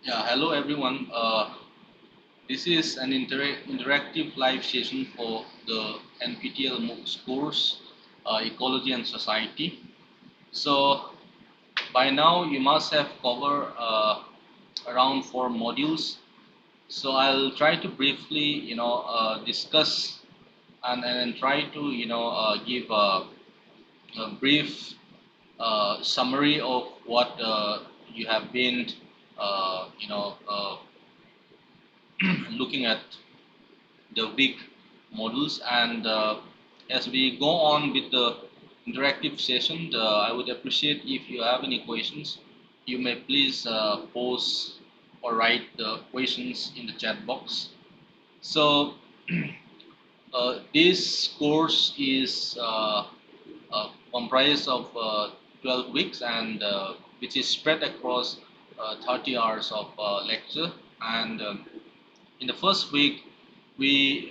Yeah, hello everyone. This is an interactive live session for the NPTEL MOOCs course, Ecology and Society. So by now you must have covered around 4 modules. So I'll try to briefly, discuss and try to, give a brief summary of what you have been, looking at the big models. And as we go on with the interactive session, I would appreciate if you have any questions. You may please pose or write the questions in the chat box. So this course is comprised of 12 weeks, and which is spread across 30 hours of lecture. And in the first week, we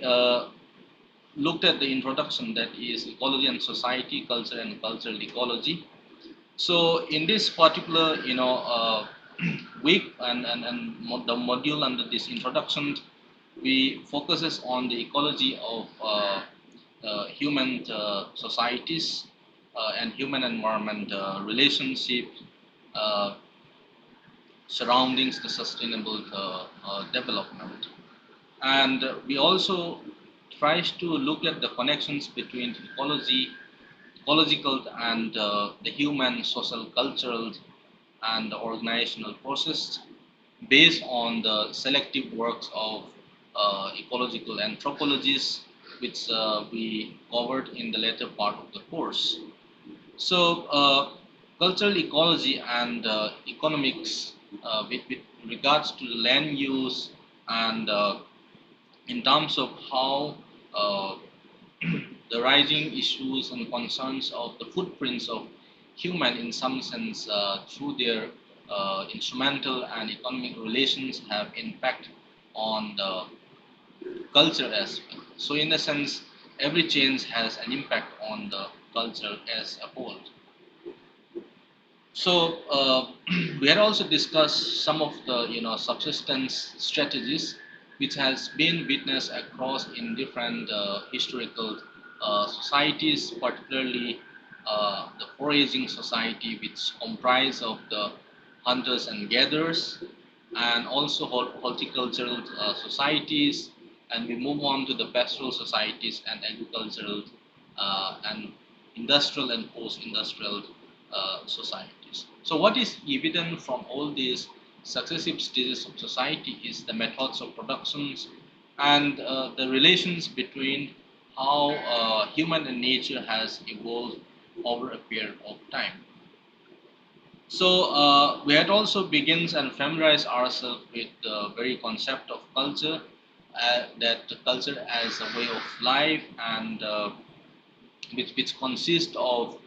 looked at the introduction, that is ecology and society, culture and cultural ecology. So in this particular week, and the module under this introduction, we focuses on the ecology of human societies and human environment relationship, uh, surroundings the sustainable development. And we also tries to look at the connections between ecological and the human social cultural and the organizational process based on the selective works of ecological anthropologists, which we covered in the later part of the course. So cultural ecology and economics, with regards to the land use, and in terms of how uh, the rising issues and concerns of the footprints of human, in some sense, through their instrumental and economic relations, have impact on the culture as well. So in a sense, every change has an impact on the culture as a whole. So we had also discussed some of the subsistence strategies which has been witnessed across in different historical societies, particularly the foraging society, which comprise of the hunters and gatherers, and also horticultural societies, and we move on to the pastoral societies and agricultural and industrial and post-industrial societies. So what is evident from all these successive stages of society is the methods of productions, and the relations between how human and nature has evolved over a period of time. So we had also begins and familiarize ourselves with the very concept of culture, that culture as a way of life, and which consists of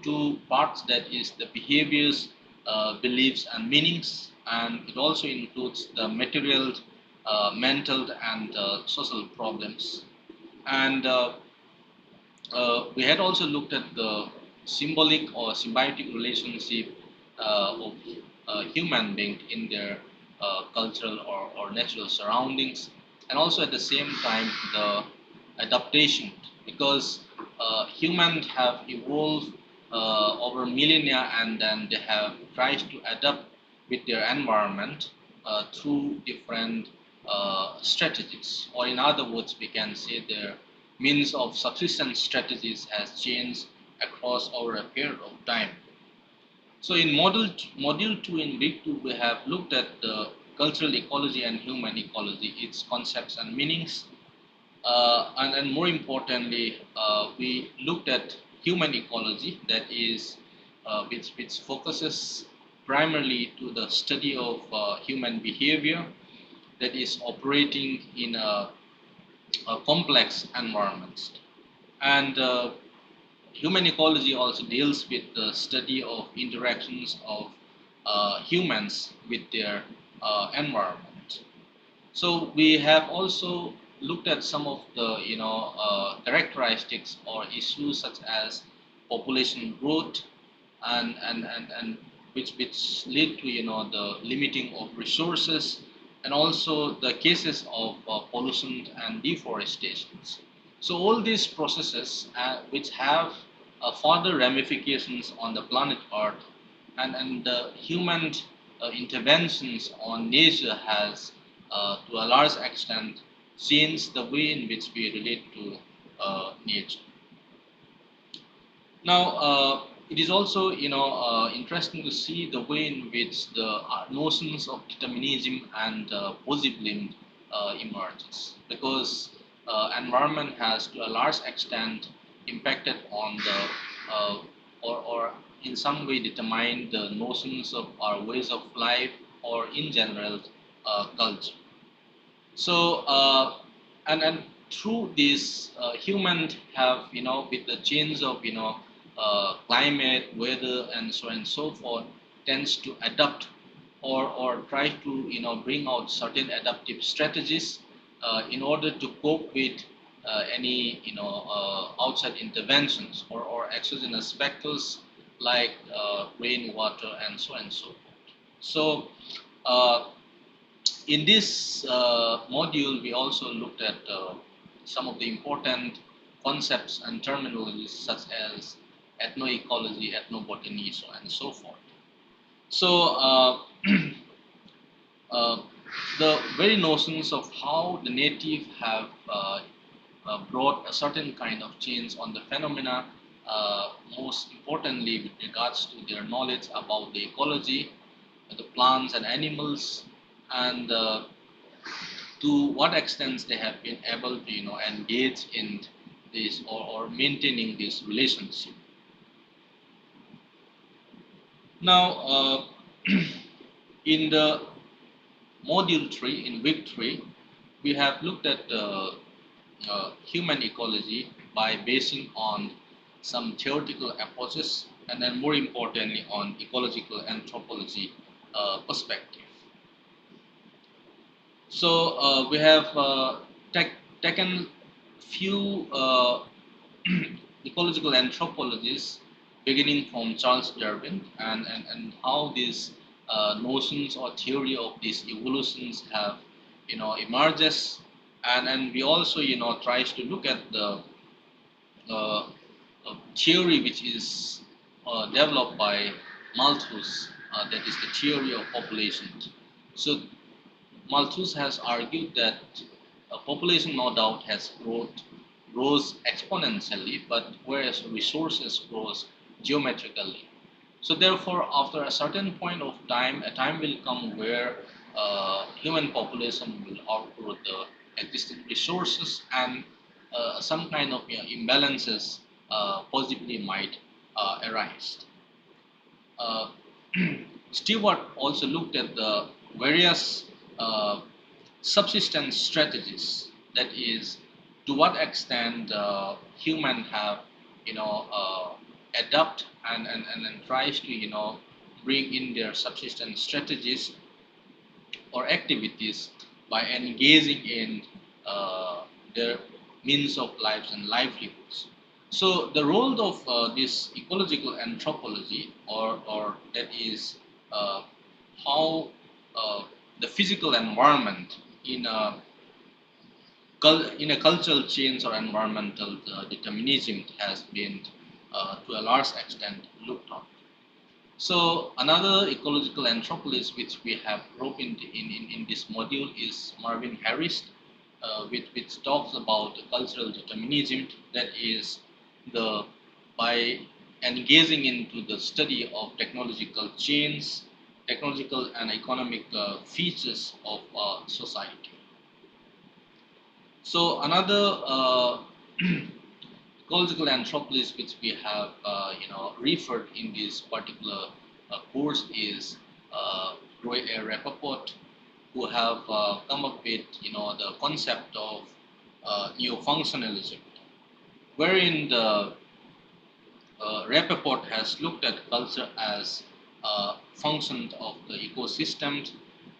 two parts, that is the behaviors, beliefs and meanings, and it also includes the material, mental and social problems. And we had also looked at the symbolic or symbiotic relationship of human being in their cultural or natural surroundings, and also at the same time the adaptation, because humans have evolved over millennia, and then they have tried to adapt with their environment through different strategies, or in other words we can say their means of subsistence strategies has changed across over a period of time. So in module 2 in week 2, we have looked at the cultural ecology and human ecology, its concepts and meanings, and more importantly, we looked at human ecology, that is, which focuses primarily to the study of human behavior that is operating in a complex environment. And human ecology also deals with the study of interactions of humans with their environment. So we have also looked at some of the characteristics or issues such as population growth, and which lead to the limiting of resources, and also the cases of pollution and deforestation. So all these processes which have further ramifications on the planet Earth, and the human interventions on nature has to a large extent changed the way in which we relate to nature. Now, it is also interesting to see the way in which the notions of determinism and possibilism emerges, because environment has to a large extent impacted on the or in some way determined the notions of our ways of life, or in general culture. So and through this, humans have, with the change of climate, weather, and so on and so forth, tends to adapt, or try to bring out certain adaptive strategies in order to cope with any outside interventions, or exogenous factors like rainwater and so on and so forth. So uh, in this module, we also looked at some of the important concepts and terminologies such as ethnoecology, ethnobotany, so and so forth. So uh, the very notions of how the native have brought a certain kind of change on the phenomena, most importantly with regards to their knowledge about the ecology, the plants and animals, and to what extent they have been able to engage in this, or maintaining this relationship. Now, in the module 3, in week 3, we have looked at human ecology by basing on some theoretical approaches, and then more importantly on ecological anthropology perspective. So we have taken few ecological anthropologists, beginning from Charles Darwin, and how these notions or theory of these evolutions have emerges, and we also tries to look at the uh, theory which is developed by Malthus, that is the theory of population. So Malthus has argued that population no doubt has grows exponentially, but whereas resources grows geometrically. So therefore, after a certain point of time, a time will come where human population will outgrow the existing resources, and some kind of imbalances possibly might arise. Uh, Stewart also looked at the various uh, subsistence strategies. That is, to what extent human have adapt, and tries to bring in their subsistence strategies or activities by engaging in their means of lives and livelihoods. So the role of this ecological anthropology, or that is how uh, the physical environment in in a cultural change or environmental determinism has been to a large extent looked on. So another ecological anthropologist which we have grouped in this module is Marvin Harris, which talks about the cultural determinism, that is the by engaging into the study of technological change, technological and economic features of society. So another ecological anthropologist which we have referred in this particular course is Roy A. Rappaport, who have come up with the concept of neo-functionalism, wherein the Rappaport has looked at culture as a function of the ecosystem,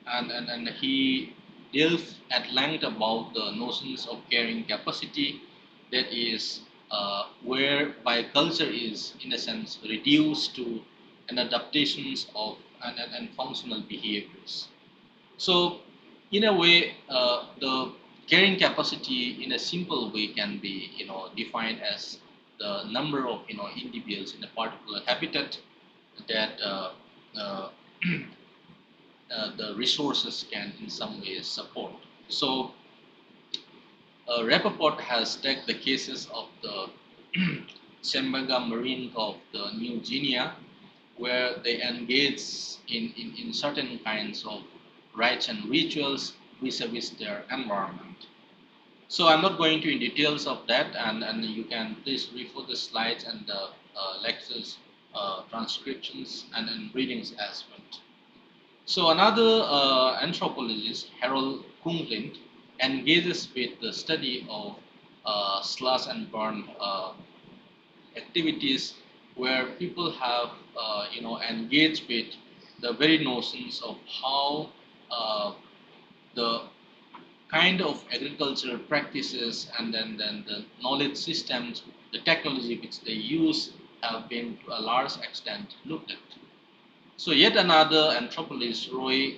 and he delved at length about the notions of carrying capacity, that is whereby culture is in a sense reduced to and adaptations of and functional behaviors. So, in a way, the carrying capacity in a simple way can be, defined as the number of, individuals in a particular habitat that uh, the resources can in some ways support. So, Rappaport has taken the cases of the Sembaga Marine of the New Guinea, where they engage in certain kinds of rites and rituals vis-a-vis their environment. So I'm not going to in details of that, and you can please refer the slides and the lectures, transcriptions, and readings as well. So another anthropologist, Harold Kunglind, engages with the study of slash and burn activities where people have engaged with the very notions of how the kind of agricultural practices and then the knowledge systems, the technology which they use have been to a large extent looked at. So yet another anthropologist, Roy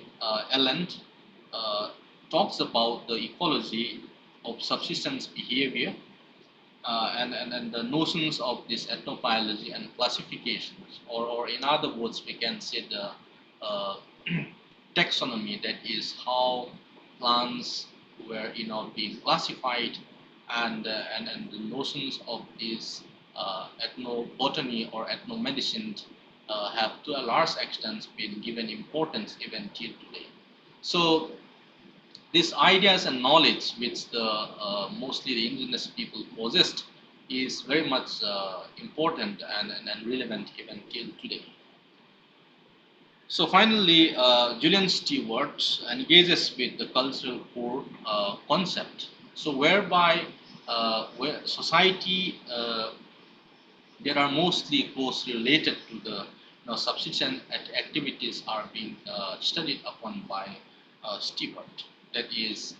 Elland, uh, talks about the ecology of subsistence behavior and the notions of this ethnobiology and classifications, or in other words, we can say the uh, taxonomy, that is how plants were being classified, and the notions of this ethnobotany or ethnomedicine have to a large extent been given importance even till today. So these ideas and knowledge which the mostly the indigenous people possessed is very much important and relevant even till today. So finally, Julian Stewart engages with the cultural core concept. So whereby where society there are mostly closely related to the subsistence activities are being studied upon by Stewart. That is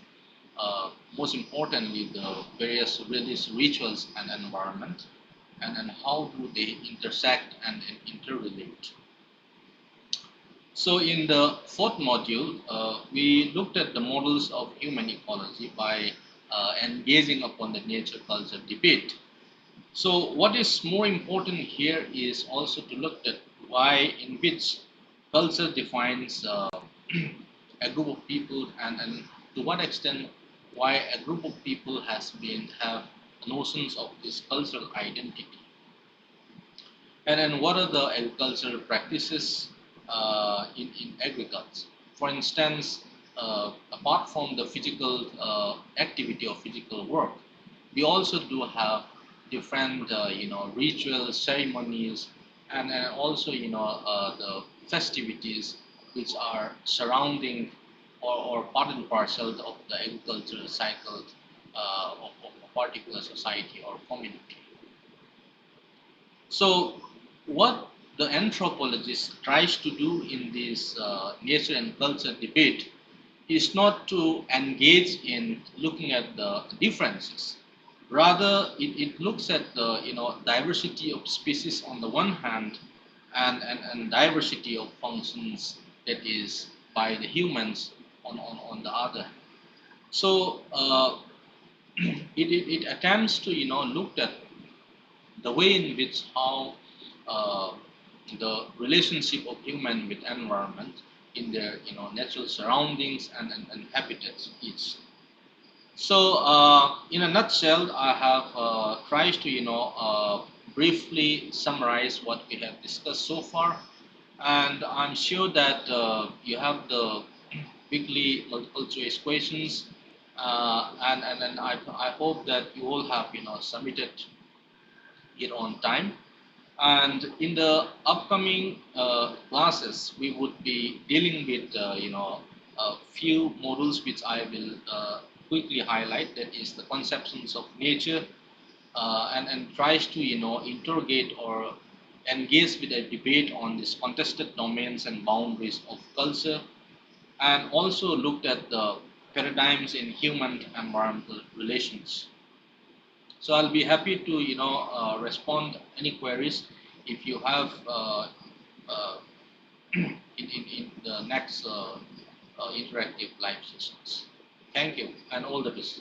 most importantly the various religious rituals and environment, and how do they intersect and interrelate. So in the fourth module, we looked at the models of human ecology by engaging upon the nature-culture debate. So what is more important here is also to look at why in which culture defines a group of people, and to what extent why a group of people has been have notions of this cultural identity, and what are the agricultural practices in agriculture. For instance, apart from the physical activity or physical work, we also do have different rituals, ceremonies, and also the festivities which are surrounding or part and parcel of the agricultural cycle of a particular society or community. So, what the anthropologist tries to do in this nature and culture debate is not to engage in looking at the differences. Rather, it looks at the diversity of species on the one hand, and diversity of functions that is by the humans on the other. So it attempts to look at the way in which how uh, the relationship of human with environment in their natural surroundings and habitats is. So in a nutshell, I have tried to briefly summarize what we have discussed so far, and I'm sure that you have the weekly multiple choice questions, and then I hope that you all have submitted it on time. And in the upcoming classes, we would be dealing with a few modules which I will quickly highlight. That is the conceptions of nature, and tries to interrogate or engage with a debate on these contested domains and boundaries of culture, and also looked at the paradigms in human environmental relations. So I'll be happy to respond any queries if you have uh, in the next interactive live sessions. Thank you and all the best.